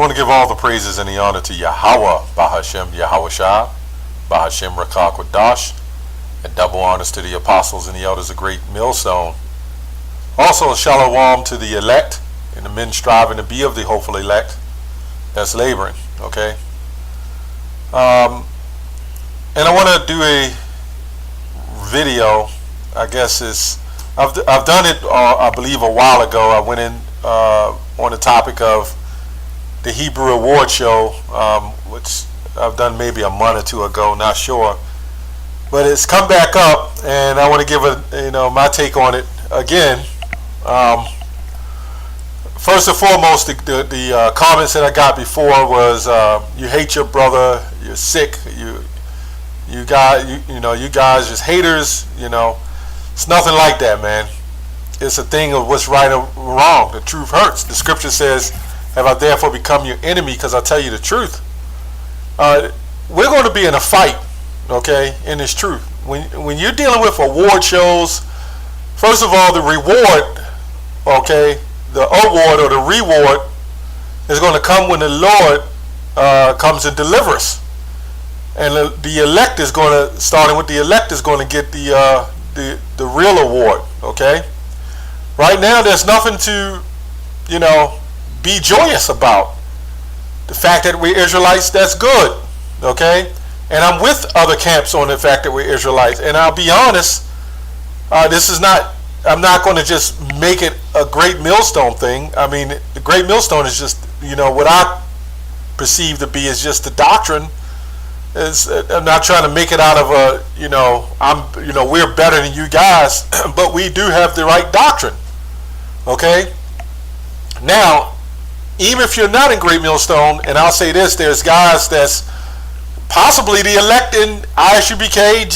want to give all the praises and the honor to Yahweh, Bahashem, Yahweh Shah, Bahashem Rakak Wadash, and double honors to the apostles and the elders of Great Millstone. Also, a shalom to the elect and the men striving to be of the hopeful elect that's laboring. Okay. And I want to do a video. I guess I've done it, I believe, a while ago. I went in on the topic of the Hebrew Award Show, which I've done maybe a month or two ago, not sure. But it's come back up, and I want to give my take on it again. First and foremost, the comments that I got before was you hate your brother, you're sick, you guys just haters. It's nothing like that, man. It's a thing of what's right or wrong. The truth hurts. The scripture says, "Have I therefore become your enemy because I tell you the truth?" We're going to be in a fight, okay, in this truth. When you're dealing with award shows, first of all, the reward, okay, the award or the reward is going to come when the Lord comes and delivers. And the elect is going to, starting with the elect, is going to get the real award, okay? Right now, there's nothing to, be joyous about. The fact that we're Israelites, that's good, okay? And I'm with other camps on the fact that we're Israelites. And I'll be honest, I'm not going to just make it a Great Millstone thing. I mean, the Great Millstone is just, what I perceive to be is just the doctrine. I'm not trying to make it out of we're better than you guys, but we do have the right doctrine. Okay? Now, even if you're not in Great Millstone, and I'll say this, there's guys that's possibly the elect in ISUBK,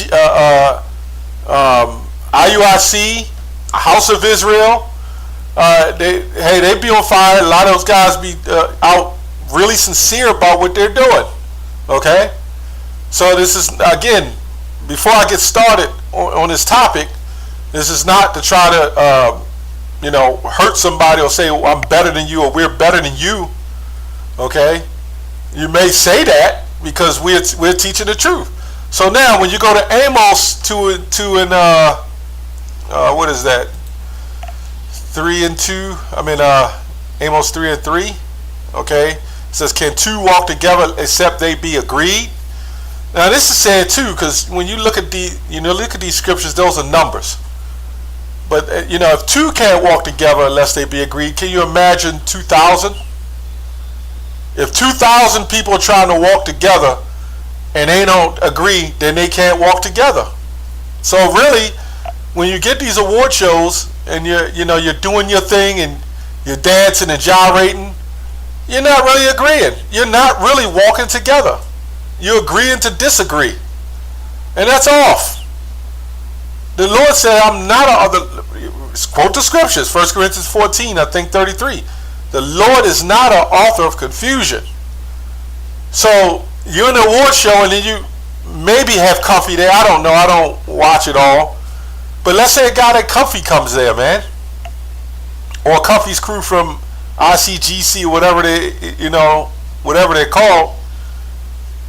IUIC, House of Israel. They be on fire. A lot of those guys be out really sincere about what they're doing. Okay? So this is, again, before I get started on this topic, this is not to try to, hurt somebody or say, well, I'm better than you or we're better than you. Okay? You may say that because we're teaching the truth. So now when you go to Amos 2 and what is that? 3 and 2. Amos 3 and 3. Okay? It says, can two walk together except they be agreed? Now this is saying too, because when you look at these scriptures, those are numbers. But if two can't walk together unless they be agreed, can you imagine 2,000? If 2,000 people are trying to walk together and they don't agree, then they can't walk together. So really, when you get these award shows and you're doing your thing and you're dancing and gyrating, you're not really agreeing. You're not really walking together. You're agreeing to disagree. And that's off. The Lord said, I'm not quote the scriptures, 1 Corinthians 14, I think 33. The Lord is not an author of confusion. So you're in an award show and then you maybe have Comfy there. I don't know. I don't watch it all. But let's say a guy that Comfy comes there, man. Or Comfy's crew from ICGC or whatever they're called.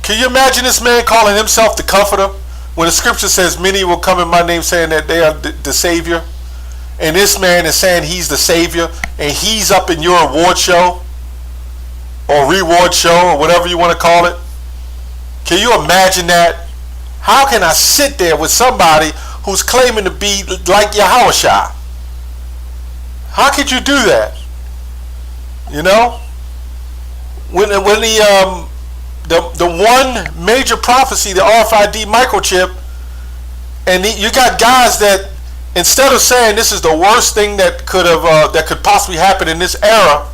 Can you imagine this man calling himself the Comforter when the scripture says many will come in my name saying that they are the Savior, and this man is saying he's the Savior and he's up in your award show or reward show or whatever you want to call it? Can you imagine that? How can I sit there with somebody who's claiming to be like Yahushua? How could you do that? When the one major prophecy, the RFID microchip, and you got guys that instead of saying this is the worst thing that could possibly happen in this era,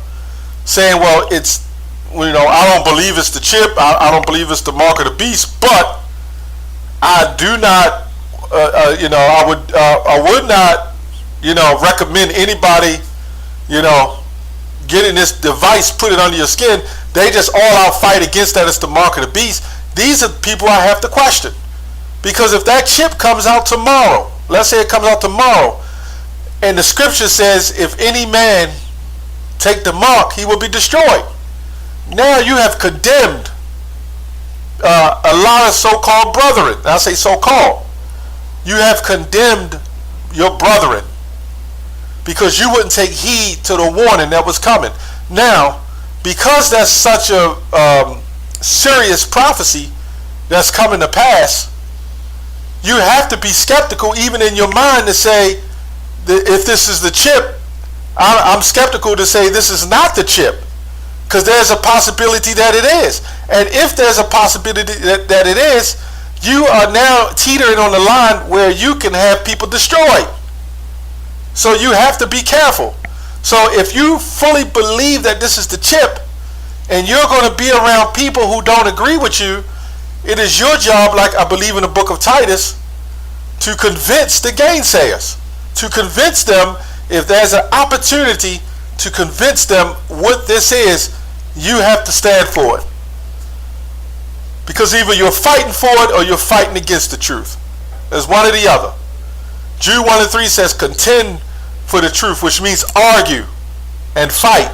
saying, well, I don't believe it's the chip, I don't believe it's the mark of the beast, but I do not, I would not, recommend anybody, getting this device, put it under your skin. They just all out fight against that. It's the mark of the beast. These are people I have to question. Because if that chip comes out tomorrow, let's say it comes out tomorrow, and the scripture says, if any man take the mark, he will be destroyed. now you have condemned a lot of so-called brethren. I say so-called. You have condemned your brethren because you wouldn't take heed to the warning that was coming. Now, because that's such a serious prophecy that's coming to pass, you have to be skeptical even in your mind to say that if this is the chip. I'm skeptical to say this is not the chip, because there's a possibility that it is. And if there's a possibility that it is, you are now teetering on the line where you can have people destroyed. So you have to be careful. So if you fully believe that this is the chip, and you're going to be around people who don't agree with you, it is your job, like I believe in the book of Titus, to convince the gainsayers, to convince them. If there's an opportunity to convince them what this is, you have to stand for it. Because either you're fighting for it or you're fighting against the truth. There's one or the other. Jude 1:3 says, contend for the truth, which means argue and fight.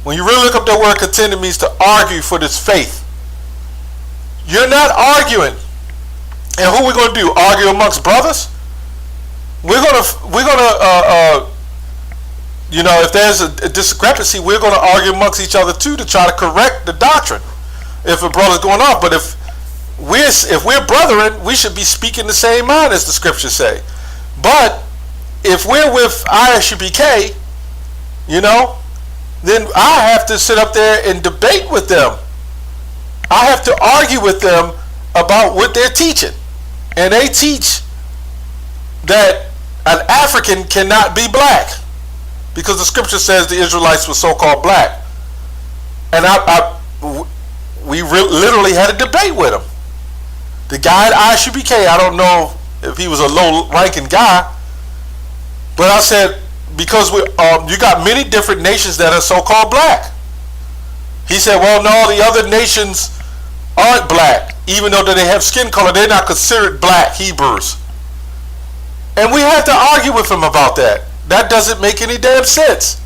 When you really look up that word contend, it means to argue for this faith. You're not arguing. And who are we going to do? Argue amongst brothers? We're gonna you know, if there's a discrepancy, we're gonna argue amongst each other too to try to correct the doctrine if a brother's going off. But if we're brethren, we should be speaking the same mind as the scriptures say. But if we're with ISRAELITE, you know, then I have to sit up there and debate with them. I have to argue with them about what they're teaching. And they teach that an African cannot be black, because the scripture says the Israelites were so-called black. And we literally had a debate with him. The guy at ISRAELITE, I don't know if he was a low-ranking guy, but I said, because you got many different nations that are so-called black. He said, well, no, the other nations aren't black. Even though they have skin color, they're not considered black Hebrews. And we had to argue with him about that. That doesn't make any damn sense.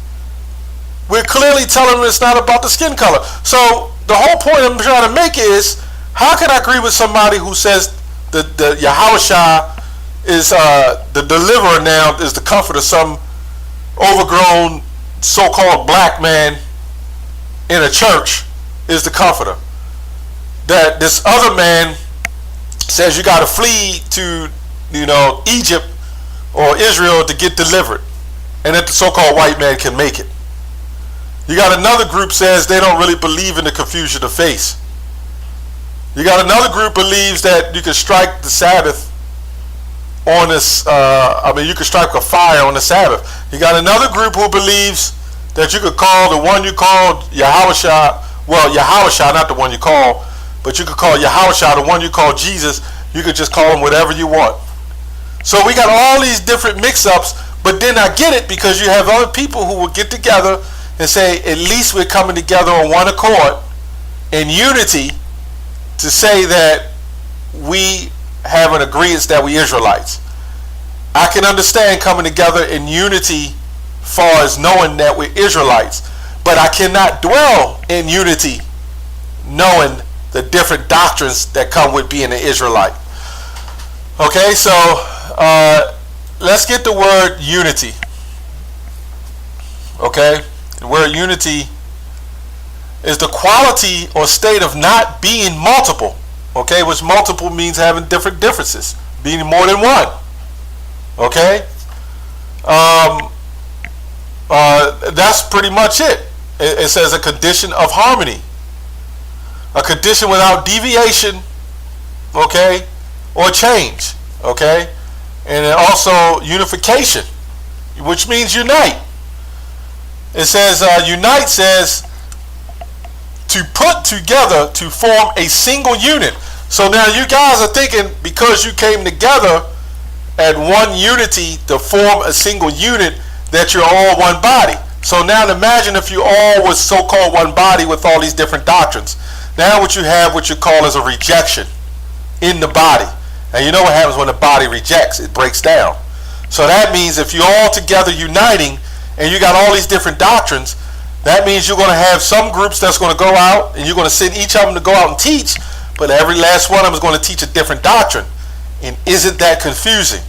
We're clearly telling him it's not about the skin color. So the whole point I'm trying to make is, how can I agree with somebody who says the Yahushua is the deliverer now, is the comforter, some overgrown so-called black man in a church is the comforter? That this other man says you got to flee to, you know, Egypt or Israel to get delivered, and that the so-called white man can make it. You got another group says they don't really believe in the confusion of face. You got another group believes that you can strike the Sabbath on this, you can strike a fire on the Sabbath. You got another group who believes that you could call the one you called Yahushua, well, Yahushua, not the one you call, but you could call Yahushua, the one you call Jesus, you could just call him whatever you want. So we got all these different mix-ups, but then I get it, because you have other people who will get together and say, at least we're coming together on one accord in unity to say that we have an agreement that we Israelites. I can understand coming together in unity far as knowing that we're Israelites, but I cannot dwell in unity knowing the different doctrines that come with being an Israelite. Okay, so let's get the word unity. Okay, the word unity is the quality or state of not being multiple. Okay, which multiple means having different differences, being more than one. Okay, that's pretty much it. It says a condition of harmony, a condition without deviation, okay, or change, okay, and then also unification, which means unite. It says unite says to put together to form a single unit. So now you guys are thinking, because you came together at one unity to form a single unit, that you're all one body. So now imagine if you all was so-called one body with all these different doctrines. Now what you have, what you call, is a rejection in the body. And you know what happens when the body rejects? It breaks down. So that means if you're all together uniting and you got all these different doctrines, That means you're going to have some groups that's going to go out, and you're going to send each of them to go out and teach, but every last one of them is going to teach a different doctrine. And isn't that confusing?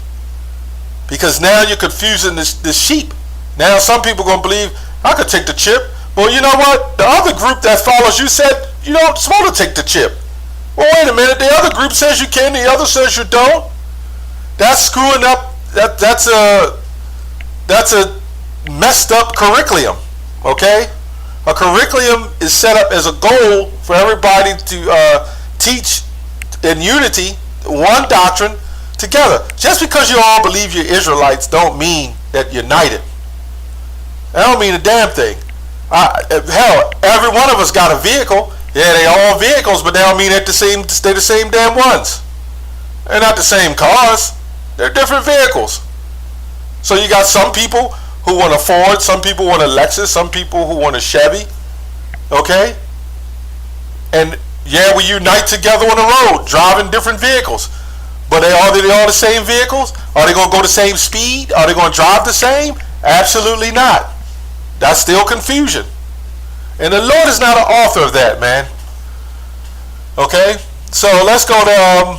Because now you're confusing the sheep. Now some people are going to believe, I could take the chip. Well, you know what? The other group that follows you said you don't supposed to take the chip. Well, wait a minute. The other group says you can. The other says you don't. That's screwing up. That's a messed up curriculum. Okay? A curriculum is set up as a goal for everybody to teach in unity one doctrine together. Just because you all believe you're Israelites don't mean that you're united. That don't mean a damn thing. Hell, every one of us got a vehicle. Yeah, they all vehicles, but they don't mean they're the same damn ones. They're not the same cars. They're different vehicles. So you got some people who want a Ford, some people want a Lexus, some people who want a Chevy. Okay? And yeah, we unite together on the road, driving different vehicles. But are they all the same vehicles? Are they going to go the same speed? Are they going to drive the same? Absolutely not. That's still confusion. And the Lord is not an author of that, man. Okay? So let's go to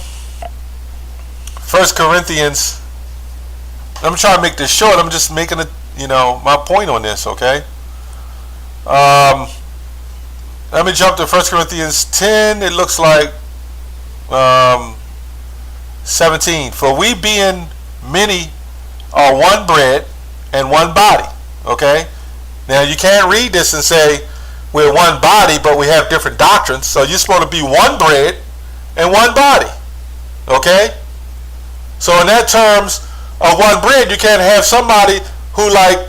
1 Corinthians. I'm trying to make this short. I'm just making it, my point on this, okay? Let me jump to 1 Corinthians 10. It looks like 17. For we being many are one bread and one body. Okay? Now you can't read this and say we're one body but we have different doctrines. So you're supposed to be one bread and one body. Okay? So in that terms of one bread, you can't have somebody who like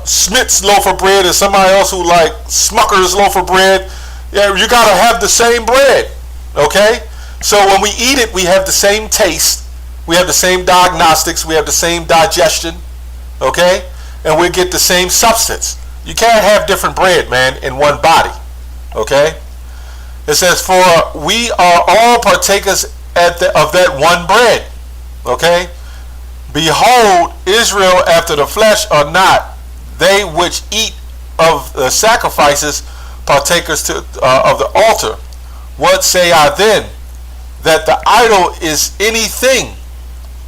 Smith's loaf of bread and somebody else who like Smucker's loaf of bread. Yeah, you got to have the same bread. Okay? So when we eat it, we have the same taste. We have the same diagnostics. We have the same digestion. Okay? And we get the same substance. You can't have different bread, man, in one body. Okay? It says, for we are all partakers of that one bread. Okay? Behold, Israel after the flesh are not they which eat of the sacrifices partakers of the altar. What say I then? That the idol is anything,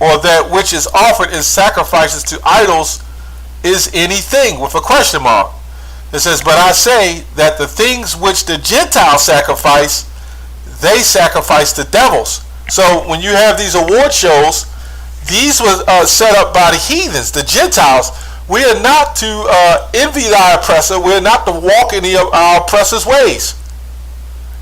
or that which is offered in sacrifices to idols is anything, with a question mark. It says, but I say that the things which the Gentiles sacrifice, they sacrifice to devils. So when you have these award shows, these were set up by the heathens, the Gentiles. We are not to envy thy oppressor. We are not to walk in our oppressor's ways.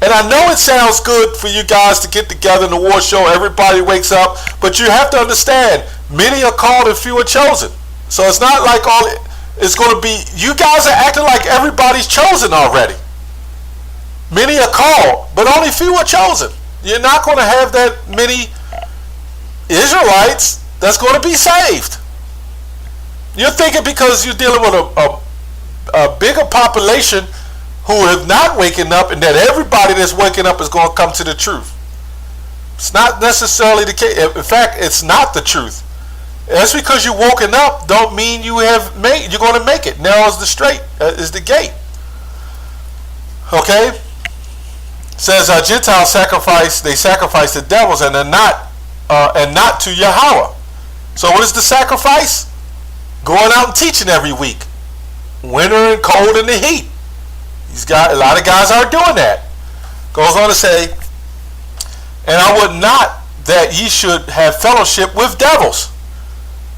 And I know it sounds good for you guys to get together in the award show. Everybody wakes up. But you have to understand, many are called and few are chosen. So it's not like it's going to be, you guys are acting like everybody's chosen already. Many are called, but only few are chosen. You're not going to have that many Israelites that's going to be saved. You're thinking because you're dealing with a bigger population who are not waking up, and that everybody that's waking up is going to come to the truth. It's not necessarily the case. In fact, it's not the truth. That's because you're woken up don't mean you're going to make it. Narrow is is the gate. Okay? It says Gentiles sacrifice to devils and not to Yahweh. So what is the sacrifice? Going out and teaching every week. Winter and cold and the heat. A lot of guys aren't doing that. Goes on to say, and I would not that ye should have fellowship with devils.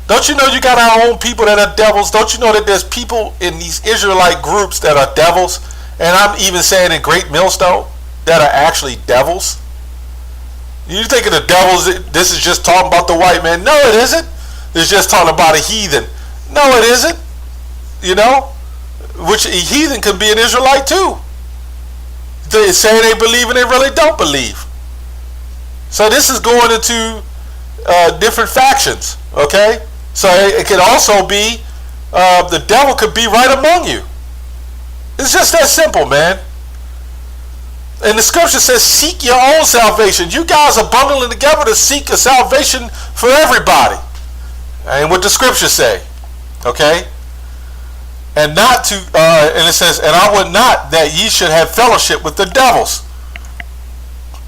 Don't you know you got our own people that are devils? Don't you know that there's people in these Israelite groups that are devils? And I'm even saying in Great Millstone that are actually devils. You think of the devils, this is just talking about the white man. No, it isn't. It's just talking about a heathen. No, it isn't. Which a heathen can be an Israelite too. They say they believe and they really don't believe. So this is going into different factions. Okay? So it could also be the devil could be right among you. It's just that simple, man. And the scripture says, seek your own salvation. You guys are bundling together to seek a salvation for everybody. And what the scriptures say. Okay? And not to and it says, and I would not that ye should have fellowship with the devils.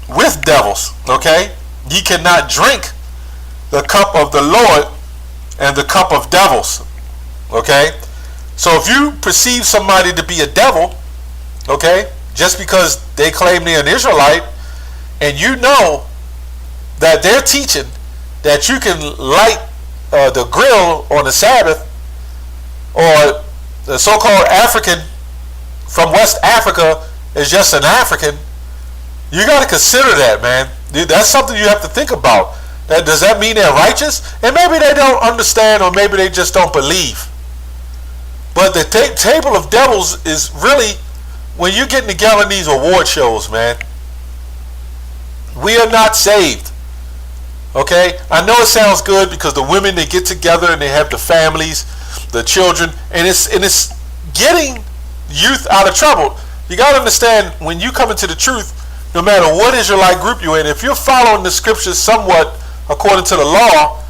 With devils, okay? Ye cannot drink the cup of the Lord and the cup of devils, okay? So if you perceive somebody to be a devil, okay, just because they claim they're an Israelite, and you know that they're teaching that you can light the grill on the Sabbath, or the so-called African from West Africa is just an African, you got to consider that, man. That's something you have to think about. Does that mean they're righteous? And maybe they don't understand, or maybe they just don't believe. But the table of devils is really, when you're getting together in these award shows, man, we are not saved. Okay? I know it sounds good because the women, they get together and they have the families, the children, and it's getting youth out of trouble. You got to understand, when you come into the truth, no matter what Israelite group you're in, if you're following the scriptures somewhat according to the law,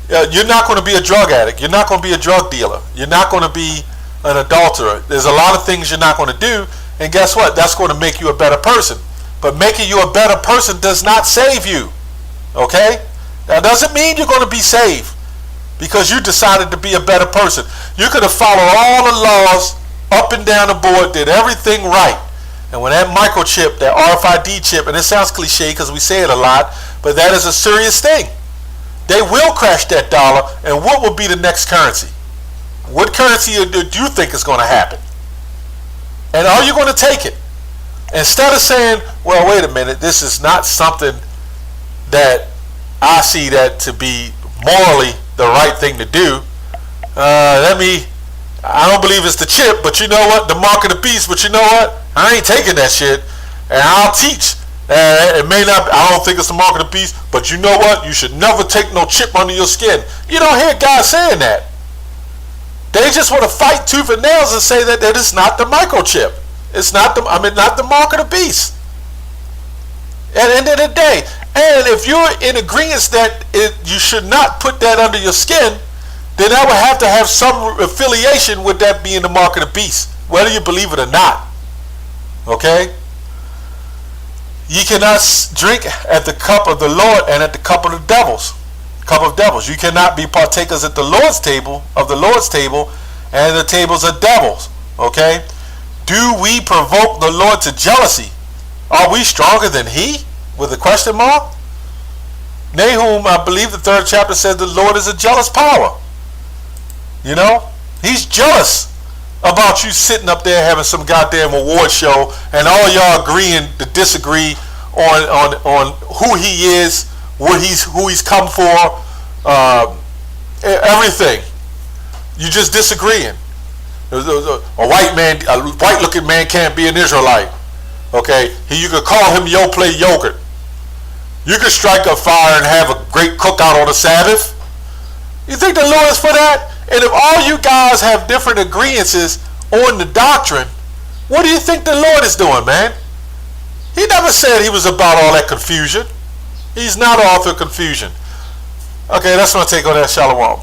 you're not going to be a drug addict. You're not going to be a drug dealer. You're not going to be an adulterer. There's a lot of things you're not going to do, and guess what? That's going to make you a better person. But making you a better person does not save you. Okay? That doesn't mean you're going to be saved because you decided to be a better person. You could have followed all the laws up and down the board, did everything right. And when that microchip, that RFID chip, and it sounds cliche because we say it a lot, but that is a serious thing. They will crash that dollar, and what will be the next currency? What currency do you think is going to happen? And are you going to take it? Instead of saying, well, wait a minute, this is not something that I see that to be morally the right thing to do. I don't believe it's the chip, but you know what? The mark of the beast, but you know what? I ain't taking that shit, and I'll teach. It may not, I don't think it's the mark of the beast, but you know what? You should never take no chip under your skin. You don't hear God saying that. They just want to fight tooth and nails and say that it's not the microchip. It's not not the mark of the beast. At the end of the day, and if you're in agreement that you should not put that under your skin, then that would have to have some affiliation with that being the mark of the beast, whether you believe it or not. Okay? Ye cannot drink at the cup of the Lord and at the cup of the devils. Cup of devils. You cannot be partakers at the Lord's table, of the Lord's table, and the tables of devils. Okay? Do we provoke the Lord to jealousy? Are we stronger than he? With a question mark? Nahum, I believe the 3rd chapter says the Lord is a jealous power. You know? He's jealous about you sitting up there having some goddamn award show and all y'all agreeing to disagree on who he is, who he's come for, everything. You just disagreeing. A white looking man can't be an Israelite. Okay? You could call him Yo Play Yogurt. You could strike a fire and have a great cookout on the Sabbath. You think the Lord is for that? And if all you guys have different agreements on the doctrine, what do you think the Lord is doing, man? He never said he was about all that confusion. He's not author of confusion. Okay, that's my take on that. Shalom.